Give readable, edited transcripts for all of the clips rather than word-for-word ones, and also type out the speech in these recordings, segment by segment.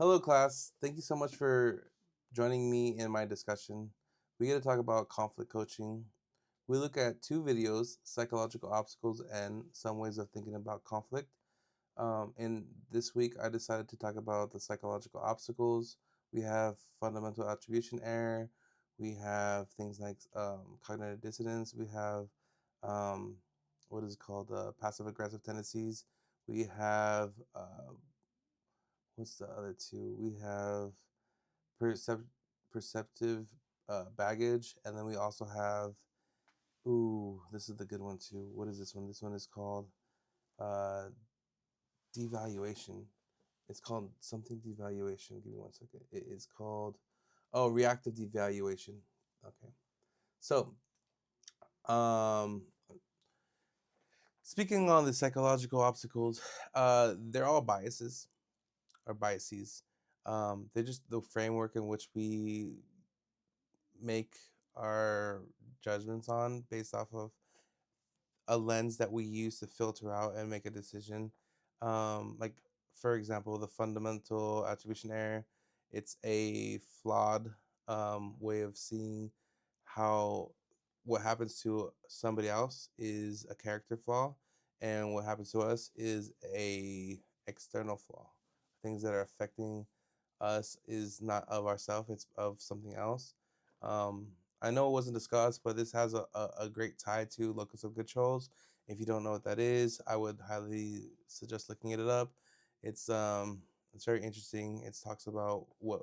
Hello, class. Thank you so much for joining me in my discussion. We get to talk about conflict coaching. We look at two videos, psychological obstacles and some ways of thinking about conflict. And this week, I decided to talk about the psychological obstacles. We have fundamental attribution error. We have things like cognitive dissonance. We have um, what is it called passive aggressive tendencies. We have what's the other two? We have percep- perceptive baggage, and then we also have this is the good one too. What is this one? This one is called uh, devaluation. It's called something devaluation. Give me one second. It is called reactive devaluation. Okay, so um, speaking on the psychological obstacles, they're all biases or biases. They're just the framework in which we make our judgments on based off of a lens that we use to filter out and make a decision. Like for example, the fundamental attribution error. It's a flawed way of seeing how what happens to somebody else is a character flaw, and what happens to us is a external flaw. Things that are affecting us is not of ourself; it's of something else. I know it wasn't discussed, but this has a great tie to locus of controls. If you don't know what that is, I would highly suggest looking it up. It's very interesting. It talks about what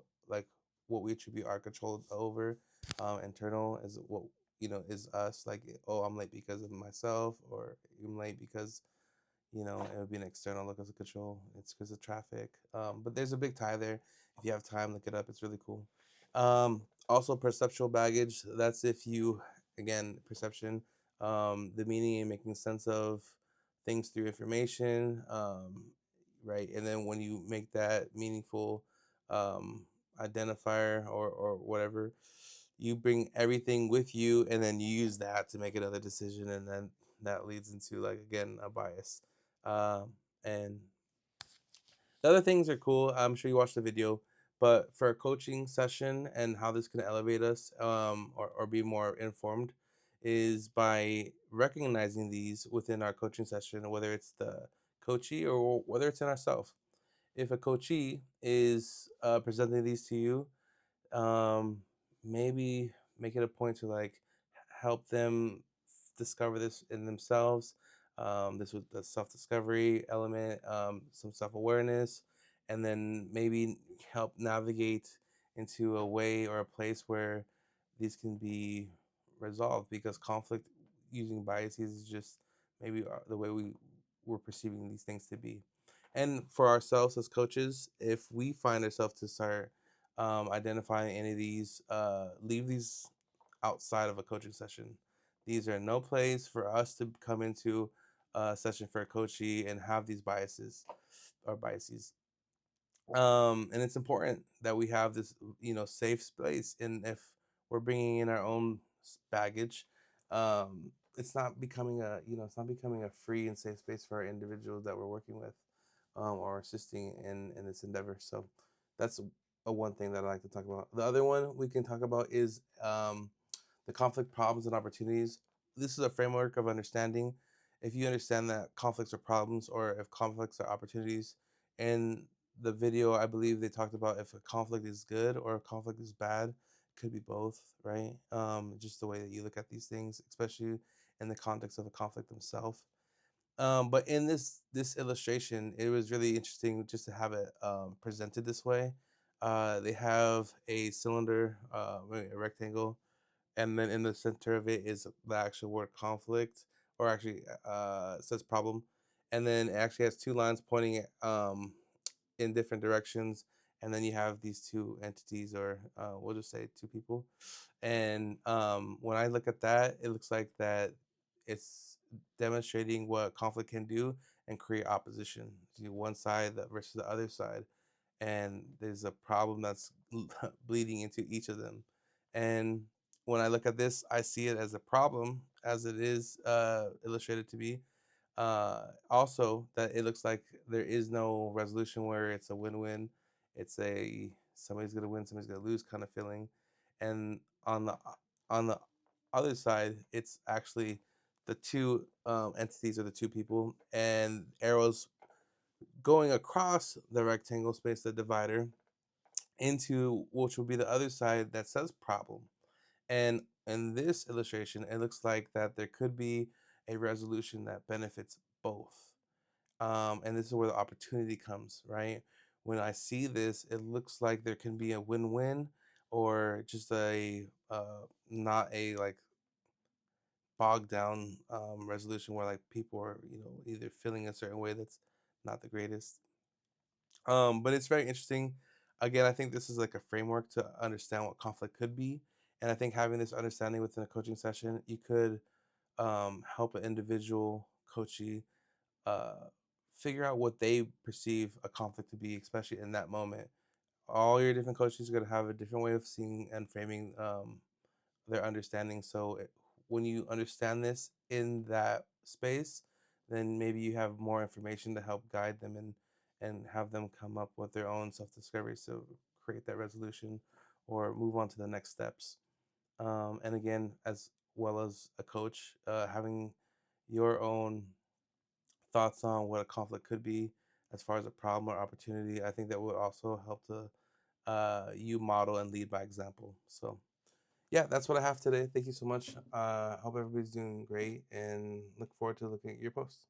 we attribute our control over. Internal is what is us. Like, oh, I'm late because of myself, or I'm late because it would be an external locus of control. It's because of traffic. But there's a big tie there. If you have time, look it up. It's really cool. Also, perceptual baggage. That's if you, again, perception, the meaning and making sense of things through information, right? And then when you make that meaningful um, identifier or whatever, you bring everything with you, and then you use that to make another decision, and then that leads into, like, again, a bias. And the other things are cool. I'm sure you watched the video, but for a coaching session and how this can elevate us, or be more informed, is by recognizing these within our coaching session, whether it's the coachee or whether it's in ourselves. If a coachee is presenting these to you, um, maybe make it a point to, like, help them discover this in themselves. This was the self-discovery element, some self-awareness, and then maybe help navigate into a way or a place where these can be resolved, because conflict using biases is just maybe the way we're perceiving these things to be. And for ourselves as coaches, if we find ourselves to start identifying any of these, leave these outside of a coaching session. These are no place for us to come into a session for a coachee and have these biases or biases. And it's important that we have this, safe space. And if we're bringing in our own baggage, it's not becoming a free and safe space for our individuals that we're working with, or assisting in this endeavor. So that's a one thing that I like to talk about. The other one we can talk about is the conflict problems and opportunities. This is a framework of understanding. If you understand that conflicts are problems, or if conflicts are opportunities, in the video, I believe they talked about if a conflict is good or a conflict is bad. It could be both, right? Just the way that you look at these things, especially in the context of a conflict themselves. But in this illustration, it was really interesting just to have it presented this way. They have a cylinder, a rectangle, and then in the center of it is the actual word conflict, or actually it says problem, and then it actually has two lines pointing in different directions, and then you have these two entities, or we'll just say two people. And when I look at that, it looks like that it's demonstrating what conflict can do and create opposition to one side versus the other side, and there's a problem that's bleeding into each of them. And when I look at this, I see it as a problem, as it is illustrated to be. Also, that it looks like there is no resolution where it's a win-win. It's a somebody's gonna win, somebody's gonna lose kind of feeling. And on the other side, it's actually the two entities or the two people, and arrows going across the rectangle space, the divider, into which will be the other side that says problem. And in this illustration, it looks like that there could be a resolution that benefits both. And this is where the opportunity comes, right? When I see this, it looks like there can be a win-win, or just a not a like bogged down resolution where like people are, either feeling a certain way that's not the greatest. But it's very interesting. Again, I think this is like a framework to understand what conflict could be. And I think having this understanding within a coaching session, you could help an individual coachee uh, figure out what they perceive a conflict to be, especially in that moment. All your different coaches are going to have a different way of seeing and framing their understanding. So when you understand this in that space, then maybe you have more information to help guide them and have them come up with their own self discovery to create that resolution or move on to the next steps. And again, as well as a coach, having your own thoughts on what a conflict could be as far as a problem or opportunity, I think that would also help to you model and lead by example. So yeah, that's what I have today. Thank you so much. Hope everybody's doing great and look forward to looking at your posts.